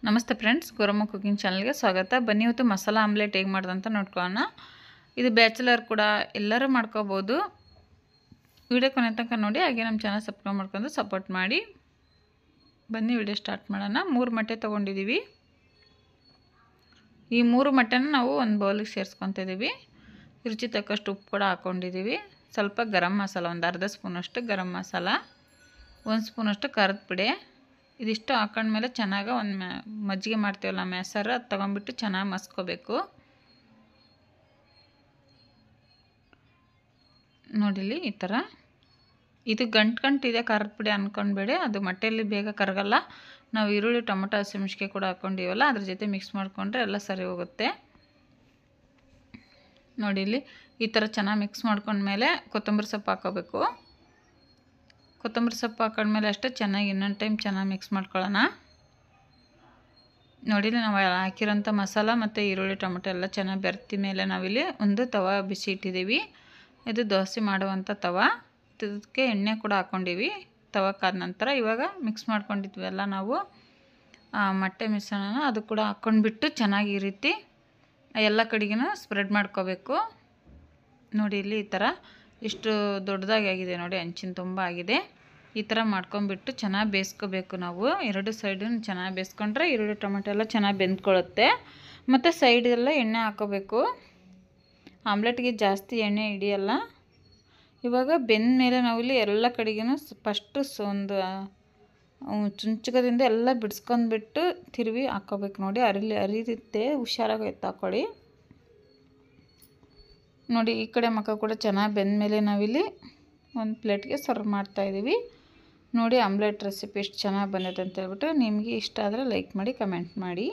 ನಮಸ್ತೆ friends, Gowramma cooking ಚಾನಲ್ಗೆ ಸ್ವಾಗತ. ಬನ್ನಿ ಇವತ್ತು ಮಸಾಲ ಆಮ್ಲೆಟ್ ಹೇಗೆ ಮಾಡೋದಂತ ನೋಡ್ಕೊಳ್ಳೋಣ. ಇದು ಬ್ಯಾಚುಲರ್ ಕೂಡ ಎಲ್ಲರೂ ಮಾಡ್ಕೋಬೋದು. ವಿಡಿಯೋ ಕೊನೆ ತನಕ ನೋಡಿ, ಹಾಗೆ ನಮ್ಮ ಚಾನಲ್ ಸಬ್ಸ್ಕ್ರೈಬ್ ಮಾಡ್ಕೊಂಡು ಸಪೋರ್ಟ್ ಮಾಡಿ. ಬನ್ನಿ ವಿಡಿಯೋ ಸ್ಟಾರ್ಟ್ ಮಾಡೋಣ. 3 ಮೊಟ್ಟೆ ತೊಗೊಂಡಿದ್ದೀವಿ. ಈ 3 ಮೊಟ್ಟೆನ ನಾವು ಒಂದು ಬೌಲಿಗೆ ಸೇರಿಸ್ಕೊತಿದ್ದೀವಿ. ರುಚಿ ತಕ್ಕಷ್ಟು ಉಪ್ಪು ಕೂಡ ಹಾಕ್ಕೊಂಡಿದ್ದೀವಿ. ಸ್ವಲ್ಪ ಗರಂ ಮಸಾಲ, ಒಂದು ಅರ್ಧ ಸ್ಪೂನಷ್ಟು ಗರಂ ಮಸಾಲ, 1 ಸ್ಪೂನಷ್ಟು ಖಾರದ ಪುಡಿ. ಇದಿಷ್ಟು ಹಾಕೊಂಡ್ಮೇಲೆ ಚೆನ್ನಾಗಿ ಒಂದು ಮಜ್ಜಿಗೆ ಮಾಡ್ತೀವಲ್ಲ ಮೆಸರು, ಅದು ತೊಗೊಂಬಿಟ್ಟು ಚೆನ್ನಾಗಿ ಮಸ್ಕೋಬೇಕು. ನೋಡಿಲಿ ಈ ಥರ. ಇದು ಗಂಟಿದೆ ಖಾರದ ಪುಡಿ ಅಂದ್ಕೊಂಡ್ಬೇಡಿ, ಅದು ಮೊಟ್ಟೆಯಲ್ಲಿ ಬೇಗ ಕರಗಲ್ಲ. ನಾವು ಈರುಳ್ಳಿ ಟೊಮೊಟೊ ಹಸಿಮೆಣಸಿಗೆ ಕೂಡ ಹಾಕ್ಕೊಂಡಿವಲ್ಲ, ಅದ್ರ ಜೊತೆ ಮಿಕ್ಸ್ ಮಾಡಿಕೊಂಡ್ರೆ ಎಲ್ಲ ಸರಿ ಹೋಗುತ್ತೆ. ನೋಡಿಲಿ ಈ ಥರ ಚೆನ್ನಾಗಿ ಮಿಕ್ಸ್ ಮಾಡ್ಕೊಂಡ್ಮೇಲೆ ಕೊತ್ತಂಬರಿ ಸೊಪ್ಪು ಹಾಕೋಬೇಕು. ಕೊತ್ತಂಬರಿ ಸೊಪ್ಪು ಹಾಕೊಂಡ್ಮೇಲೆ ಅಷ್ಟೇ ಚೆನ್ನಾಗಿ ಇನ್ನೊಂದು ಟೈಮ್ ಚೆನ್ನಾಗಿ ಮಿಕ್ಸ್ ಮಾಡ್ಕೊಳ್ಳೋಣ. ನೋಡಿಲಿ ನಾವು ಹಾಕಿರೋಂಥ ಮಸಾಲ ಮತ್ತು ಈರುಳ್ಳಿ ಟೊಮೆಟೊ ಎಲ್ಲ ಚೆನ್ನಾಗಿ ಬೆರ್ತಿ ಮೇಲೆ ನಾವಿಲ್ಲಿ ಒಂದು ತವ ಬಿಸಿ ಇಟ್ಟಿದ್ದೀವಿ. ಇದು ದೋಸೆ ಮಾಡುವಂಥ ತವ. ಇದಕ್ಕೆ ಎಣ್ಣೆ ಕೂಡ ಹಾಕ್ಕೊಂಡಿವಿ. ತವಕ್ಕಾದ ನಂತರ ಇವಾಗ ಮಿಕ್ಸ್ ಮಾಡ್ಕೊಂಡಿದ್ವಲ್ಲ ನಾವು ಮೊಟ್ಟೆ ಮಿಶ್ರಣನ, ಅದು ಕೂಡ ಹಾಕ್ಕೊಂಡ್ಬಿಟ್ಟು ಚೆನ್ನಾಗಿ ಈ ರೀತಿ ಎಲ್ಲ ಕಡೆಗೂ ಸ್ಪ್ರೆಡ್ ಮಾಡ್ಕೋಬೇಕು. ನೋಡಿ ಇಲ್ಲಿ ಈ ಥರ ಇಷ್ಟು ದೊಡ್ಡದಾಗಿ ಆಗಿದೆ ನೋಡಿ, ಹಂಚಿನ ತುಂಬ ಆಗಿದೆ. ಈ ಥರ ಮಾಡ್ಕೊಂಬಿಟ್ಟು ಚೆನ್ನಾಗಿ ಬೇಯಿಸ್ಕೋಬೇಕು. ನಾವು ಎರಡು ಸೈಡನ್ನು ಚೆನ್ನಾಗಿ ಬೇಯಿಸ್ಕೊಂಡ್ರೆ ಈರುಳ್ಳಿ ಟೊಮೆಟೊ ಎಲ್ಲ ಚೆನ್ನಾಗಿ ಬೆಂದ್ಕೊಳ್ಳುತ್ತೆ. ಮತ್ತು ಸೈಡೆಲ್ಲ ಎಣ್ಣೆ ಹಾಕೋಬೇಕು. ಆಮ್ಲೆಟ್ಗೆ ಜಾಸ್ತಿ ಎಣ್ಣೆ ಹಿಡಿಯಲ್ಲ. ಇವಾಗ ಬೆಂದ ಮೇಲೆ ನಾವಿಲ್ಲಿ ಎಲ್ಲ ಕಡೆಗೂ ಫಸ್ಟು ಒಂದು ಚುಂಚಕದಿಂದ ಎಲ್ಲ ಬಿಡಿಸ್ಕೊಂಡ್ಬಿಟ್ಟು ತಿರುವಿ ಹಾಕ್ಕೋಬೇಕು. ನೋಡಿ ಅರಿಯುತ್ತೆ, ಹುಷಾರಾಗಿ ಎತ್ತಾಕೊಳ್ಳಿ. ನೋಡಿ ಈ ಕಡೆ ಮಕ್ಕ ಕೂಡ ಚೆನ್ನಾಗಿ ಬೆಂದ ಮೇಲೆ ನಾವಿಲ್ಲಿ ಒಂದು ಪ್ಲೇಟ್ಗೆ ಸರ್ವ್ ಮಾಡ್ತಾಯಿದ್ದೀವಿ. ನೋಡಿ ಆಮ್ಲೆಟ್ ರೆಸಿಪಿ ಎಷ್ಟು ಚೆನ್ನಾಗಿ ಬಂದಿದೆ ಅಂತ ಹೇಳ್ಬಿಟ್ಟು. ನಿಮಗೆ ಇಷ್ಟ ಆದರೆ ಲೈಕ್ ಮಾಡಿ, ಕಮೆಂಟ್ ಮಾಡಿ.